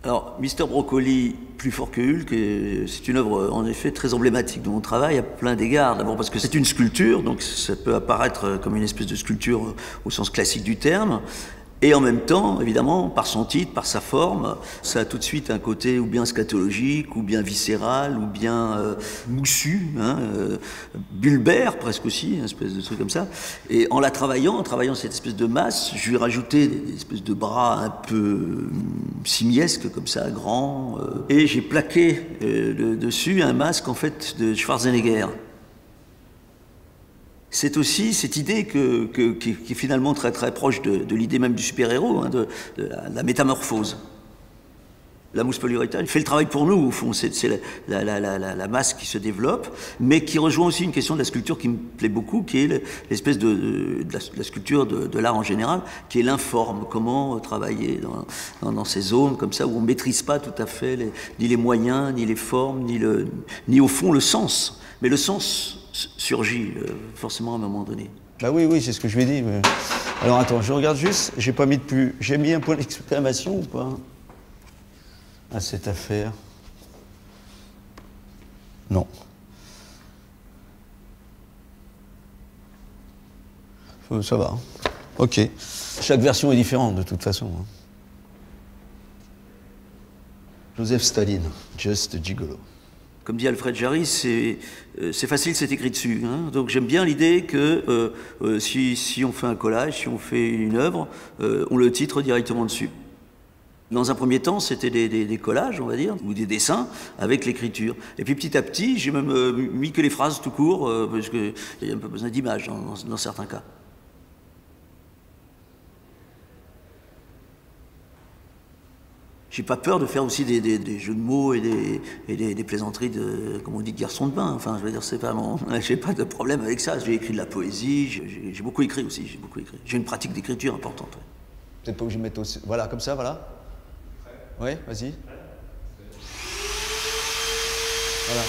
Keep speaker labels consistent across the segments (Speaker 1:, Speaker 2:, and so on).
Speaker 1: Alors, Mister Brocoli, plus fort que Hulk, c'est une œuvre en effet très emblématique de mon travail à plein d'égards. D'abord parce que c'est une sculpture, donc ça peut apparaître comme une espèce de sculpture au sens classique du terme. Et en même temps, évidemment, par son titre, par sa forme, ça a tout de suite un côté ou bien scatologique, ou bien viscéral, ou bien moussu, bulbaire presque aussi, une espèce de truc comme ça. Et en travaillant cette espèce de masse, je lui ai rajouté des espèces de bras un peu simiesques comme ça, grands. Et j'ai plaqué dessus un masque en fait de Schwarzenegger. C'est aussi cette idée qui est finalement très très proche de l'idée même du super-héros, de la métamorphose. La mousse polyuréthane fait le travail pour nous, au fond, c'est la masse qui se développe, mais qui rejoint aussi une question de la sculpture qui me plaît beaucoup, qui est l'espèce de la sculpture de l'art en général, qui est l'informe, comment travailler dans ces zones comme ça, où on ne maîtrise pas tout à fait ni les moyens, ni les formes, ni au fond le sens. Mais le sens surgit forcément à un moment donné.
Speaker 2: Bah oui, c'est ce que je lui ai dit. Mais... Alors attends, je regarde juste, j'ai pas mis de plus. J'ai mis un point d'exclamation ou pas à cette affaire? Non. Ça va. Ok. Chaque version est différente de toute façon. Joseph Staline, Just a Gigolo.
Speaker 1: Comme dit Alfred Jarry, c'est facile, c'est écrit dessus. Donc j'aime bien l'idée que si on fait un collage, si on fait une œuvre, on le titre directement dessus. Dans un premier temps, c'était des collages, on va dire, ou des dessins avec l'écriture. Et puis petit à petit, j'ai même mis que les phrases tout court, parce qu'il y a un peu besoin d'images dans certains cas. J'ai pas peur de faire aussi des jeux de mots et des plaisanteries comme on dit, de garçon de bain. Enfin, je veux dire, c'est pas mon... J'ai pas de problème avec ça. J'ai écrit de la poésie, j'ai beaucoup écrit aussi, j'ai beaucoup écrit. J'ai une pratique d'écriture importante. Ouais.
Speaker 2: Vous n'êtes pas obligé de mettre aussi... Voilà, comme ça, voilà. Oui, vas-y. Voilà.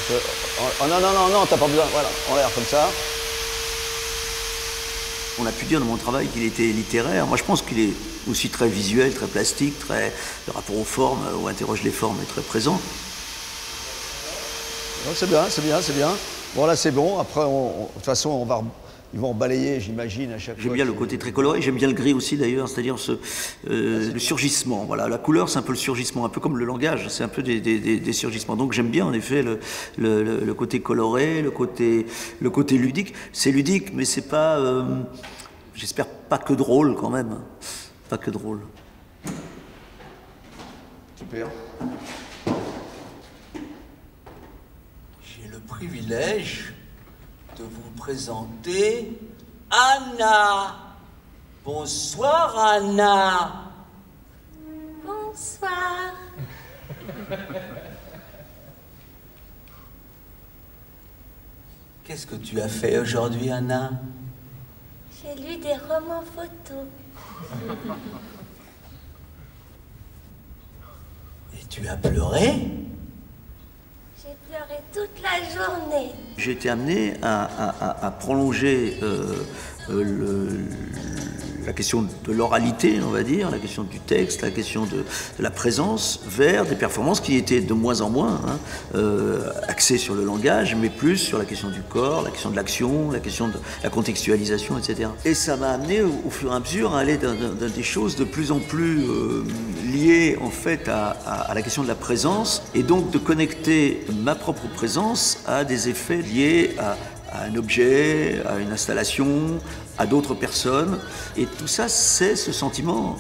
Speaker 2: Oh, non, t'as pas besoin. Voilà, en l'air, comme ça.
Speaker 1: On a pu dire de mon travail qu'il était littéraire. Moi, je pense qu'il est aussi très visuel, très plastique, le rapport aux formes, où interroge les formes, est très présent.
Speaker 2: C'est bien. Bon, là, c'est bon. Après, de toute façon, ils vont balayer, j'imagine, à chaque fois.
Speaker 1: J'aime bien le côté très coloré. J'aime bien le gris aussi, d'ailleurs, c'est-à-dire le surgissement. Voilà, la couleur, c'est un peu le surgissement, un peu comme le langage, c'est un peu des surgissements. Donc, j'aime bien, en effet, le côté coloré, le côté ludique. C'est ludique, mais c'est pas... j'espère pas que drôle, quand même. Pas que drôle.
Speaker 2: Super.
Speaker 3: J'ai le privilège de vous présenter Anna. Bonsoir, Anna.
Speaker 4: Bonsoir.
Speaker 3: Qu'est-ce que tu as fait aujourd'hui, Anna?
Speaker 4: J'ai lu des romans photos.
Speaker 3: Et tu as pleuré?
Speaker 4: J'ai pleuré toute la journée.
Speaker 1: J'ai été amené à prolonger la question de l'oralité, on va dire, la question du texte, la question de la présence, vers des performances qui étaient de moins en moins axées sur le langage, mais plus sur la question du corps, la question de l'action, la question de la contextualisation, etc. Et ça m'a amené au fur et à mesure à aller dans des choses de plus en plus liées en fait à la question de la présence, et donc de connecter ma propre présence à des effets liés à un objet, à une installation, à d'autres personnes. Et tout ça, c'est ce sentiment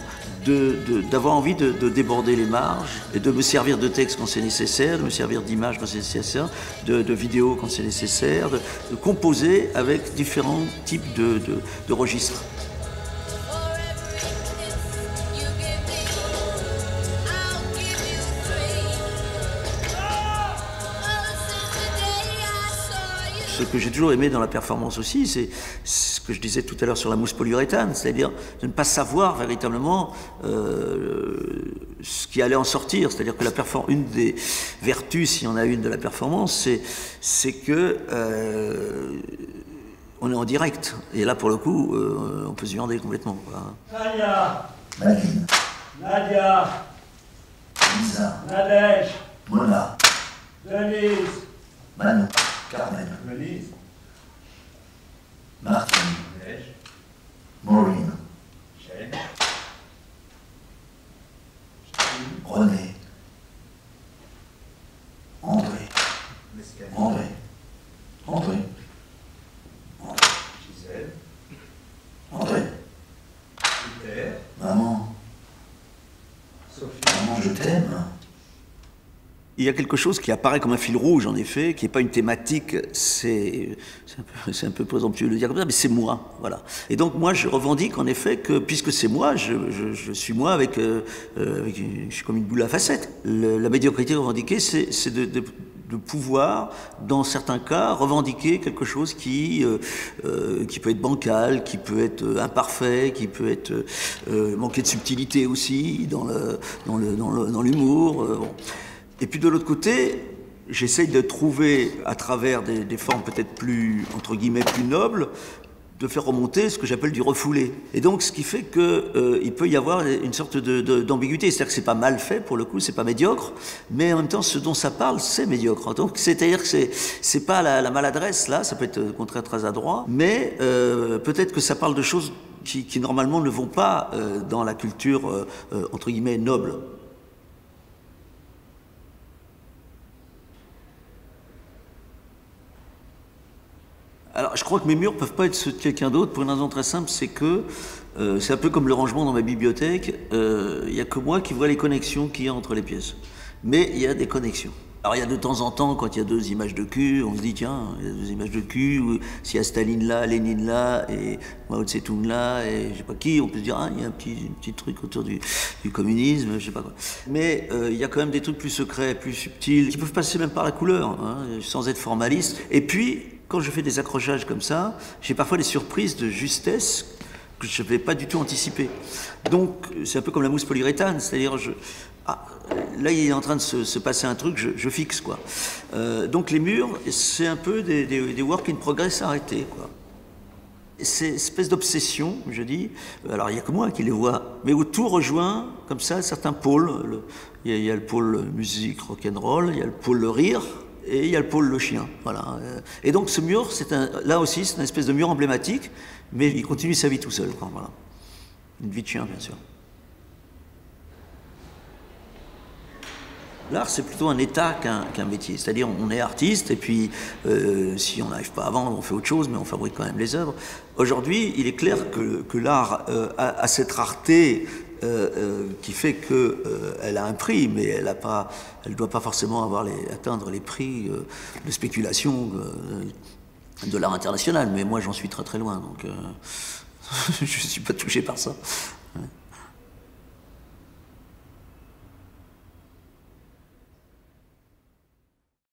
Speaker 1: d'avoir envie de déborder les marges et de me servir de texte quand c'est nécessaire, de me servir d'images quand c'est nécessaire, de vidéos quand c'est nécessaire, de composer avec différents types de registres. Ce que j'ai toujours aimé dans la performance aussi, c'est ce que je disais tout à l'heure sur la mousse polyuréthane, c'est-à-dire de ne pas savoir véritablement ce qui allait en sortir. C'est-à-dire que une des vertus, s'il y en a une de la performance, c'est que on est en direct. Et là, pour le coup, on peut se viander complètement.
Speaker 5: Nadia,
Speaker 1: Lisa,
Speaker 5: Nadège,
Speaker 1: Mona,
Speaker 5: Denise,
Speaker 1: Manu, Carmen,
Speaker 5: Denise,
Speaker 1: Martine,
Speaker 5: Nadège,
Speaker 1: Maureen,
Speaker 5: Jen,
Speaker 1: René, André,
Speaker 5: Mescali,
Speaker 1: André, André,
Speaker 5: Gisèle,
Speaker 1: André,
Speaker 5: Peter,
Speaker 1: maman,
Speaker 5: Sophie,
Speaker 1: maman, je t'aime. Il y a quelque chose qui apparaît comme un fil rouge, en effet, qui n'est pas une thématique, c'est un peu présomptueux de le dire comme ça, mais c'est moi, voilà. Et donc moi, je revendique en effet que, puisque c'est moi, je suis moi avec je suis comme une boule à facettes. La médiocrité revendiquée, c'est de pouvoir, dans certains cas, revendiquer quelque chose qui peut être bancal, qui peut être imparfait, qui peut être manquer de subtilité aussi dans l'humour. Bon. Et puis de l'autre côté, j'essaye de trouver, à travers des formes peut-être plus, entre guillemets, plus nobles, de faire remonter ce que j'appelle du refoulé. Et donc, ce qui fait qu'il peut y avoir une sorte d'ambiguïté. C'est-à-dire que c'est pas mal fait, pour le coup, c'est pas médiocre, mais en même temps, ce dont ça parle, c'est médiocre. Donc, c'est-à-dire que c'est pas la maladresse, là, ça peut être au contraire très adroit, mais peut-être que ça parle de choses qui normalement ne vont pas dans la culture, entre guillemets, noble. Alors, je crois que mes murs ne peuvent pas être ceux de quelqu'un d'autre pour une raison très simple, c'est que c'est un peu comme le rangement dans ma bibliothèque, il n'y a que moi qui vois les connexions qu'il y a entre les pièces. Mais il y a des connexions. Alors, il y a de temps en temps, quand il y a deux images de cul, on se dit, tiens, il y a deux images de cul, ou s'il y a Staline là, Lénine là, et Mao Tse-tung là, et je sais pas qui, on peut se dire, ah, il y a un petit truc autour du communisme, je sais pas quoi. Mais il y a quand même des trucs plus secrets, plus subtils, qui peuvent passer même par la couleur, hein, sans être formaliste. Et puis, quand je fais des accrochages comme ça, j'ai parfois des surprises de justesse que je n'avais pas du tout anticipées. Donc, c'est un peu comme la mousse polyuréthane, c'est-à-dire, là, il est en train de se passer un truc, je fixe, quoi. Donc, les murs, c'est un peu des work in progress arrêtés, quoi. C'est une espèce d'obsession, je dis. Alors, il n'y a que moi qui les vois, mais où tout rejoint, comme ça, certains pôles. Il y a le pôle musique, rock'n'roll, il y a le pôle le rire, et il y a le pôle le chien, voilà. Et donc ce mur, là aussi, c'est une espèce de mur emblématique, mais il continue sa vie tout seul, quoi, voilà. Une vie de chien, bien sûr. L'art, c'est plutôt un état qu'un métier. C'est-à-dire, on est artiste, et puis, si on n'arrive pas à vendre, on fait autre chose, mais on fabrique quand même les œuvres. Aujourd'hui, il est clair que l'art a cette rareté qui fait qu'elle a un prix, mais elle ne doit pas forcément atteindre les prix de spéculation de l'art international. Mais moi, j'en suis très très loin, donc je ne suis pas touché par ça. Ouais.